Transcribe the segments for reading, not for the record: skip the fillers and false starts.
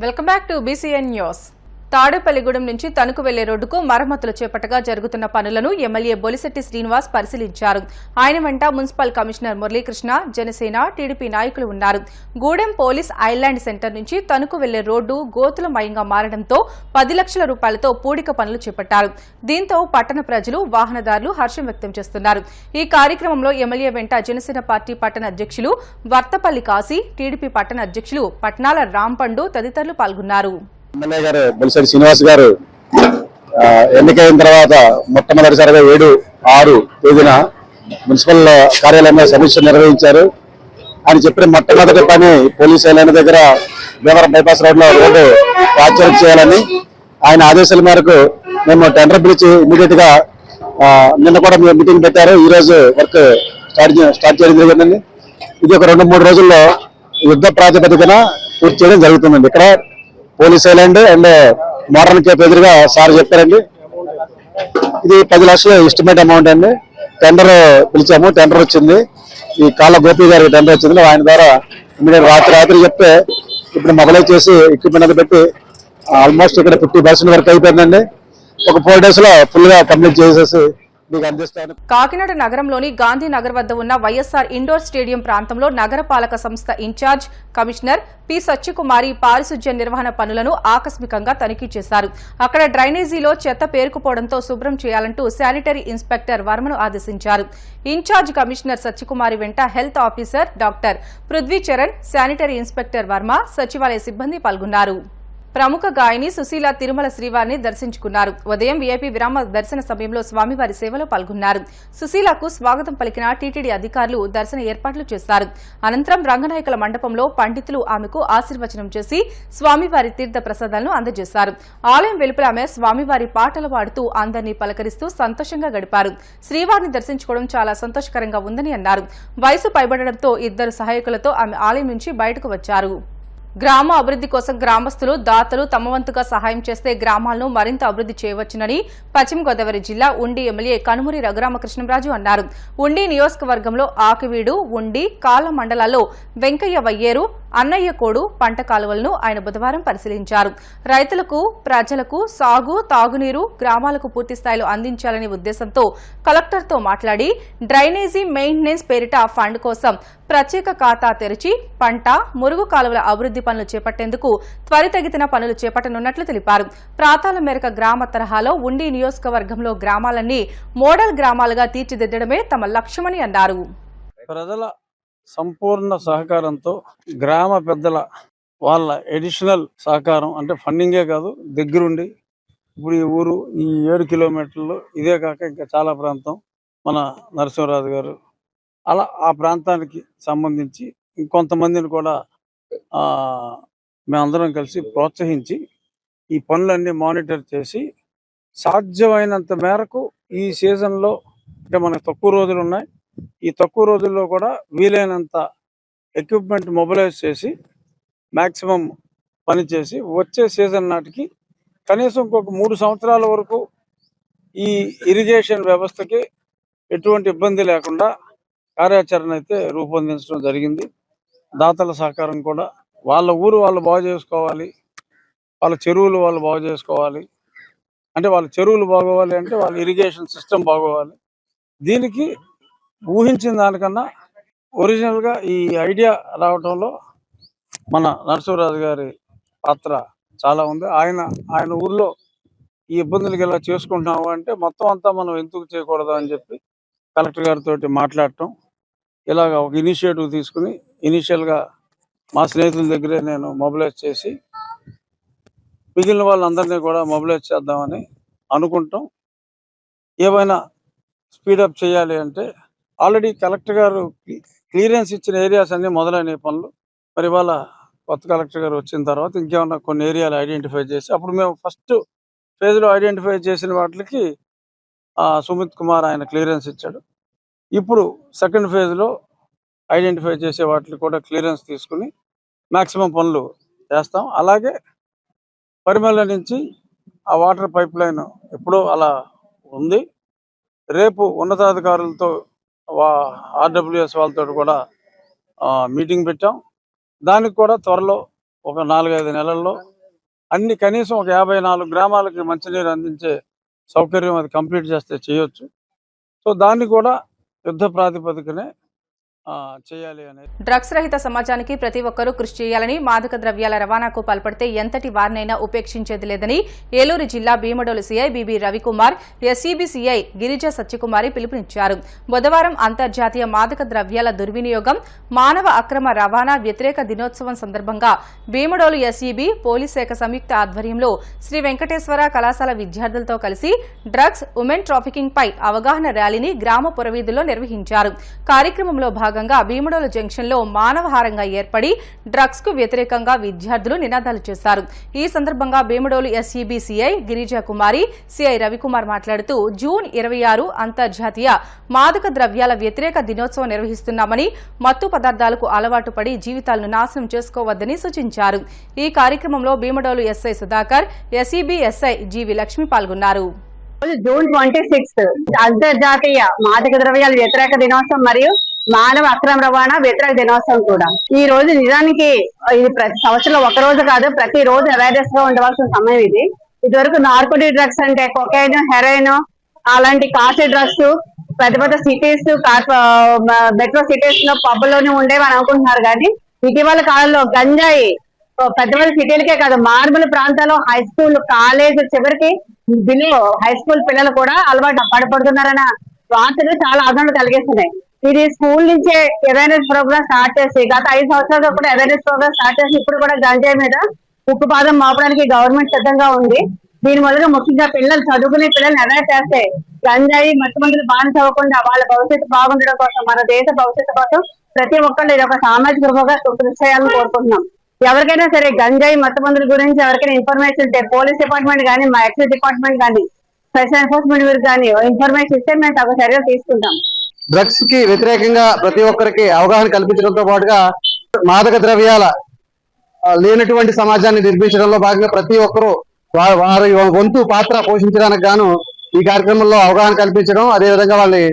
Welcome back to BCN news. Tadepalligudem నుంచి తణుకు వెళ్లే రోడ్డుకు మరమ్మతులు చేపట్టగా జరుగుతున్న పనులను ఎమ్మెల్యే బొలిశెట్టి శ్రీనివాస్ పరిశీలించారు. ఆయన వెంట municipal commissioner Muralikrishna, Janasena, TDP నాయకులు ఉన్నారు. గూడెం పోలీస్ ఐలాండ్ సెంటర్ నుంచి తణుకు వెళ్లే రోడ్డు గోతులమయంగా మారడంతో 10 లక్షల రూపాయలతో పూడిక పనులు చేపట్టారు. దీంతో పట్టణ ప్రజలు, వాహనదారులు హర్షం వ్యక్తం చేస్తున్నారు. ఈ కార్యక్రమంలో ఎమ్మెల్యే వెంట జనసేన పార్టీ పట్టణ అధ్యక్షులు వర్తపల్లి కాశీ, టీడీపీ పట్టణ అధ్యక్షులు పట్నాల రాంపండు తదితరులు పాల్గొన్నారు. ఎమ్మెల్యే గారు బొలిశెట్టి శ్రీనివాస్ గారు ఎన్నికైన తర్వాత మొట్టమొదటిసారిగా 7-6 తేదీన మున్సిపల్ కార్యాలయంలో సమీక్ష నిర్వహించారు. ఆయన చెప్పిన మొట్టమొదటి పని పోలీస్ ఐలాండ్ దగ్గర భీమవరం బైపాస్ రోడ్ లో రోడ్డు ప్రాచుర్యం చేయాలని ఆయన ఆదేశాల మేరకు మేము టెండర్ పిలిచి ఇమీడియట్ గా నిన్న కూడా మీటింగ్ పెట్టారు. ఈ రోజు వర్క్ స్టార్ట్ చేయడం జరిగిందండి. ఇది ఒక 2-3 రోజుల్లో యుద్ధ ప్రాతిపదికన పూర్తి చేయడం జరుగుతుందండి. ఇక్కడ police island and modern Cape ఎదురుగా సార్ చెప్పారండి. ఇది 10 లక్షల ఎస్టిమేట్ అమౌంట్ అండి. టెండర్ పిలిచాము, టెండర్ వచ్చింది. ఈ కాళ్ళ గోపి గారి టెండర్ వచ్చింది. ఆయన ద్వారా ఇమీడియట్ రాత్రి చెప్తే ఇప్పుడు మొబైలైజ్ చేసి ఎక్విప్మెంట్ అది పెట్టి ఆల్మోస్ట్ ఇక్కడ 50% వరకు అయిపోయిందండి. ఒక 4 days లో ఫుల్ గా కంప్లీట్ చేసేసి కాకినాడ నగరంలోని గాంధీనగర్ వద్ద ఉన్న వైఎస్ఆర్ ఇండోర్ స్టేడియం ప్రాంతంలో నగరపాలక సంస్థ ఇన్ఛార్జ్ కమిషనర్ పి సత్యకుమారి పారిశుధ్య నిర్వహణ పనులను ఆకస్మికంగా తనిఖీ చేశారు. అక్కడ డ్రైనేజీలో చెత్త పేరుకుపోవడంతో శుభ్రం చేయాలంటూ శానిటరీ ఇన్స్పెక్టర్ వర్మను ఆదేశించారు. ఇన్ఛార్జ్ కమిషనర్ సత్యకుమారి వెంట health officer doctor Prithvi Charan, sanitary inspector Varma, సచివాలయ సిబ్బంది పాల్గొన్నారు. ప్రముఖ గాయని సుశీల తిరుమల శ్రీవారిని దర్శించుకున్నారు. ఉదయం వీఐపీ విరామ దర్శన సమయంలో స్వామివారి సేవలో పాల్గొన్నారు. సుశీలకు స్వాగతం పలికిన టీటీడీ అధికారులు దర్శన ఏర్పాట్లు చేశారు. అనంతరం రంగనాయకుల మండపంలో పండితులు ఆమెకు ఆశీర్వచనం చేసి స్వామివారి తీర్థ ప్రసాదాలను అందజేశారు. ఆలయం వెలుపల ఆమె స్వామివారి పాటలు పాడుతూ అందరినీ పలకరిస్తూ సంతోషంగా గడిపారు. శ్రీవారిని దర్శించుకోవడం చాలా సంతోషకరంగా ఉందని అన్నారు. వయసు పైబడడంతో 2 సహాయకులతో ఆమె ఆలయం నుంచి బయటకు వచ్చారు. గ్రామ అభివృద్ధి కోసం గ్రామస్తులు, దాతలు తమ వంతుగా సహాయం చేస్తే గ్రామాలను మరింత అభివృద్ధి చేయవచ్చునని పశ్చిమ గోదావరి జిల్లా ఉండి ఎమ్మెల్యే కనుమూరి రఘురామకృష్ణంరాజు అన్నారు. ఉండి నియోజకవర్గంలో ఆకివీడు, ఉండి, కాళ్ళ మండలాల్లో వెంకయ్య వయ్యేరు, అన్నయ్య కోడు పంట కాలువలను ఆయన బుధవారం పరిశీలించారు. రైతులకు, ప్రజలకు సాగు, తాగునీరు గ్రామాలకు పూర్తి స్థాయిలో అందించాలనే ఉద్దేశంతో కలెక్టర్తో మాట్లాడి డ్రైనేజీ మెయింటెనెన్స్ పేరిట ఫండ్ కోసం ప్రత్యేక ఖాతా తెరిచి పంట, మురుగు కాలువల అభివృద్ధి పనులు చేపట్టేందుకు త్వరితగతిన పనులు చేపట్టనున్నట్లు తెలిపారు. ప్రాంతాల మేరకు గ్రామ తరహాలో ఉండి నియోజకవర్గంలో గ్రామాలన్నీ మోడల్ గ్రామాలుగా తీర్చిదిద్దడమే తమ లక్ష్యమని అన్నారు. ప్రజల సంపూర్ణ సహకారంతో గ్రామ పెద్దల వాళ్ళ ఎడిషనల్ సహకారం అంటే ఫండింగే కాదు, దగ్గరుండి ఇప్పుడు ఈ ఊరు ఈ 7 కిలోమీటర్లు ఇదే కాక ఇంకా చాలా ప్రాంతం మన నరసింహరాజు గారు అలా ఆ ప్రాంతానికి సంబంధించి ఇంకొంతమందిని కూడా మేమందరం కలిసి ప్రోత్సహించి ఈ పనులన్నీ మానిటర్ చేసి సాధ్యమైనంత మేరకు ఈ సీజన్లో అంటే మనకు తక్కువ రోజులు ఉన్నాయి, ఈ తక్కువ రోజుల్లో కూడా వీలైనంత ఎక్విప్మెంట్ మొబిలైజ్ చేసి మ్యాక్సిమం పనిచేసి వచ్చే సీజన్ నాటికి కనీసం ఇంకొక 3 సంవత్సరాల వరకు ఈ ఇరిగేషన్ వ్యవస్థకి ఎటువంటి ఇబ్బంది లేకుండా కార్యాచరణ అయితే రూపొందించడం జరిగింది. దాతల సహకారం కూడా వాళ్ళ ఊరు వాళ్ళు బాగు చేసుకోవాలి, వాళ్ళ చెరువులు వాళ్ళు బాగు చేసుకోవాలి, అంటే వాళ్ళ చెరువులు బాగోవాలి అంటే వాళ్ళ ఇరిగేషన్ సిస్టమ్ బాగోవాలి. దీనికి ఊహించిన దానికన్నా ఒరిజినల్గా ఈ ఐడియా రావడంలో మన నరసింహరాజు గారి పాత్ర చాలా ఉంది. ఆయన ఊర్లో ఈ ఇబ్బందులకి ఇలా చేసుకుంటున్నాము అంటే మొత్తం అంతా మనం ఎందుకు చేయకూడదు అని చెప్పి కలెక్టర్ గారితో మాట్లాడటం, ఇలాగ ఒక ఇనిషియేటివ్ తీసుకుని ఇనిషియల్గా మా స్నేహితుల దగ్గరే నేను మొబిలైజ్ చేసి మిగిలిన వాళ్ళందరినీ కూడా మొబిలైజ్ చేద్దామని అనుకుంటాం. ఏమైనా స్పీడప్ చేయాలి అంటే ఆల్రెడీ కలెక్టర్ గారు క్లియరెన్స్ ఇచ్చిన ఏరియాస్ అన్నీ మొదలైన పనులు. మరి ఇవాళ కొత్త కలెక్టర్ గారు వచ్చిన తర్వాత ఇంకేమన్నా కొన్ని ఏరియాలు ఐడెంటిఫై చేసి అప్పుడు మేము ఫస్ట్ ఫేజ్లో ఐడెంటిఫై చేసిన వాటికి సుమిత్ కుమార్ ఆయన క్లియరెన్స్ ఇచ్చాడు. ఇప్పుడు సెకండ్ ఫేజ్లో ఐడెంటిఫై చేసే వాటికి కూడా క్లియరెన్స్ తీసుకుని మ్యాక్సిమం పనులు చేస్తాం. అలాగే పరిమళ నుంచి ఆ వాటర్ పైప్ లైన్ ఎప్పుడో అలా ఉంది. రేపు ఉన్నతాధికారులతో ఆర్డబ్ల్యూఎస్ వాళ్ళతో కూడా మీటింగ్ పెట్టాం. దానికి కూడా త్వరలో ఒక 4-5 నెలల్లో అన్ని కనీసం ఒక 54 గ్రామాలకి మంచినీరు అందించే సౌకర్యం అది కంప్లీట్ చేస్తే చేయొచ్చు. సో దాన్ని కూడా యుద్ధ ప్రాతిపదికనే చేయాలి అనేది. డ్రగ్స్ రహిత సమాజానికి ప్రతి ఒక్కరూ కృషి చేయాలని, మాదక ద్రవ్యాల రవాణాకు పాల్పడితే ఎంతటి వారినైనా ఉపేక్షించేది లేదని ఏలూరు జిల్లా Bhimadolu CI BB Ravikumar, SEB CI Girija Satyakumari పిలుపునిచ్చారు. బుధవారం అంతర్జాతీయ మాదక ద్రవ్యాల దుర్వినియోగం, మానవ అక్రమ రవాణా వ్యతిరేక దినోత్సవం సందర్భంగా భీమడోలు ఎస్ఈబీ పోలీస్ శాఖ సంయుక్త ఆధ్వర్యంలో శ్రీ వెంకటేశ్వర కళాశాల విద్యార్థులతో కలిసి డ్రగ్స్, ఉమెన్ ట్రాఫికింగ్ పై అవగాహన ర్యాలీని గ్రామ పురవీధుల్లో నిర్వహించారు. కార్యక్రమంలో భాగంగా భీమడోలు జంక్షన్ లో మానవహారంగా ఏర్పడి డ్రగ్స్ కు వ్యతిరేకంగా విద్యార్థులు నినాదాలు చేశారు. ఈ సందర్భంగా భీమడోలు ఎస్ఈబీ సీఐ గిరిజా కుమారి, సీఐ రవికుమార్ మాట్లాడుతూ జూన్ 26 అంతర్జాతీయ మాదక ద్రవ్యాల వ్యతిరేక దినోత్సవం నిర్వహిస్తున్నామని, మత్తు పదార్థాలకు అలవాటు పడి జీవితాలను నాశనం చేసుకోవద్దని సూచించారు. ఈ కార్యక్రమంలో Bhimadolu SI Sudhakar, SEB SI G V Lakshmi పాల్గొన్నారు. జూన్ 26 అంతర్జాతీయ మాదక ద్రవ్యాల వ్యతిరేక దినోత్సవం మరియు మానవ అక్రమ రవాణా వ్యతిరేక దినోత్సవం కూడా. ఈ రోజు నిజానికి ఇది ప్రతి సంవత్సరంలో ఒక రోజు కాదు, ప్రతి రోజు అవేర్నెస్ గా ఉండవలసిన సమయం ఇది. ఇదివరకు నార్కోటిక్ డ్రగ్స్ అంటే కొకైన్, హెరోయిన్ అలాంటి కాస్ట్లీ డ్రగ్స్ పెద్ద పెద్ద సిటీస్, మెట్రో సిటీస్ లో పబ్లోనే ఉండేవి అని అనుకుంటున్నారు. కానీ ఇటీవల కాలంలో గంజాయి పెద్ద పెద్ద సిటీలకే కాదు, మార్మల్ ప్రాంతాల్లో హై స్కూల్, కాలేజ్, చివరికి బిలో హై స్కూల్ పిల్లలు కూడా అలవాటు పడిపడుతున్నారన్న వార్తలు చాలా ఆందోళన కలిగిస్తున్నాయి. ఇది స్కూల్ నుంచే అవేర్నెస్ ప్రోగ్రామ్ స్టార్ట్ చేసి గత 5 సంవత్సరాలుగా కూడా అవేర్నెస్ ప్రోగ్రామ్ స్టార్ట్ చేసి ఇప్పుడు కూడా గంజాయి మీద ఉక్కుపాదం మోపడానికి గవర్నమెంట్ సిద్ధంగా ఉంది. దీని మొదలుగా ముఖ్యంగా పిల్లలు, చదువుకునే పిల్లల్ని అవేర్ చేస్తే గంజాయి, మత్తు మందులు బానిస అవ్వకుండా వాళ్ళ భవిష్యత్తు బాగుండడం కోసం, మన దేశ భవిష్యత్తు కోసం ప్రతి ఒక్కళ్ళు ఇది ఒక సామాజిక రూపంగా కృషి చేయాలని కోరుకుంటున్నాం. ఎవరికైనా సరే గంజాయి, మత్తు మందుల గురించి ఎవరికైనా ఇన్ఫర్మేషన్ ఉంటే పోలీస్ డిపార్ట్మెంట్ కానీ, మా ఎక్సైజ్ డిపార్ట్మెంట్ కానీ, స్పెషల్ ఎన్ఫోర్స్మెంట్ వీరికి కానీ ఇన్ఫర్మేషన్ ఇస్తే మేము తగు చర్యలు తీసుకుంటాం. డ్రగ్స్ కి వ్యతిరేకంగా ప్రతి ఒక్కరికి అవగాహన కల్పించడంతో పాటుగా మాదక ద్రవ్యాల లేనటువంటి సమాజాన్ని నిర్మించడంలో భాగంగా ప్రతి ఒక్కరూ వారి వంతు పాత్ర పోషించడానికి గాను ఈ కార్యక్రమంలో అవగాహన కల్పించడం, అదేవిధంగా వాళ్ళని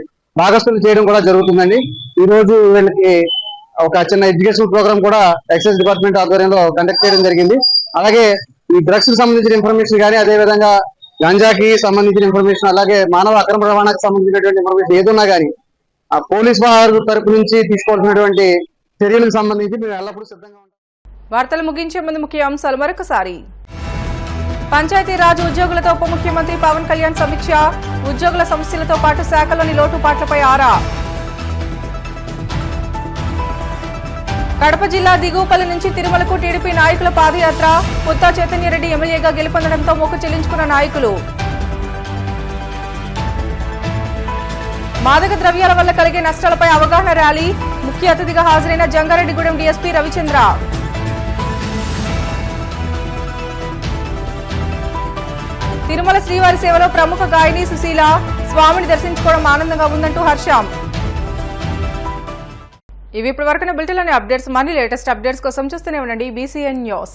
భాగస్థులు చేయడం కూడా జరుగుతుందండి. ఈ రోజు వీళ్ళకి ఒక చిన్న ఎడ్యుకేషన్ ప్రోగ్రామ్ కూడా ఎక్సైజ్ డిపార్ట్మెంట్ ఆధ్వర్యంలో కండక్ట్ చేయడం జరిగింది. అలాగే ఈ డ్రగ్స్ కి సంబంధించిన ఇన్ఫర్మేషన్ కానీ, అదేవిధంగా గంజాకి సంబంధించిన ఇన్ఫర్మేషన్, అలాగే మానవ అక్రమ రవాణాకి సంబంధించినటువంటి ఇన్ఫర్మేషన్ ఏదున్నా కానీ పోలీస్ వారి తరపు నుంచి తీసుకోవాల్సినటువంటి చర్యలకు సంబంధించి మేము ఎల్లప్పుడూ సిద్ధంగా ఉంటాం. వార్తలు ముగించే ముందు ముఖ్య అంశాలు మరొకసారి. పంచాయతీరాజ్ ఉద్యోగులతో ఉప ముఖ్యమంత్రి పవన్ కళ్యాణ్ సమీక్ష, ఉద్యోగుల సమస్యలతో పాటు శాఖలోని లోటుపాట్లపై ఆరా. కడప జిల్లా దిగువపల్లి నుంచి తిరుమలకు టీడీపీ నాయకుల పాదయాత్ర, పుత్తా చైతన్యరెడ్డి ఎమ్మెల్యేగా గెలుపొందడంతో మొక్కు చెల్లించుకున్న నాయకులు. మాదక ద్రవ్యాల వల్ల కలిగే నష్టాలపై అవగాహన ర్యాలీ, ముఖ్య అతిథిగా హాజరైన జంగారెడ్డిగూడెం డీఎస్పీ రవిచంద్ర. తిరుమల శ్రీవారి సేవలో ప్రముఖ గాయని సుశీల, స్వామిని దర్శించుకోవడం ఆనందంగా ఉందంటూ హర్షం. ఇవి ఇప్పటి వరకున్న బులెటిన్లోని అప్డేట్స్. మరిన్ని లేటెస్ట్ అప్డేట్స్ కోసం చూస్తూనే ఉండండి BCN న్యూస్.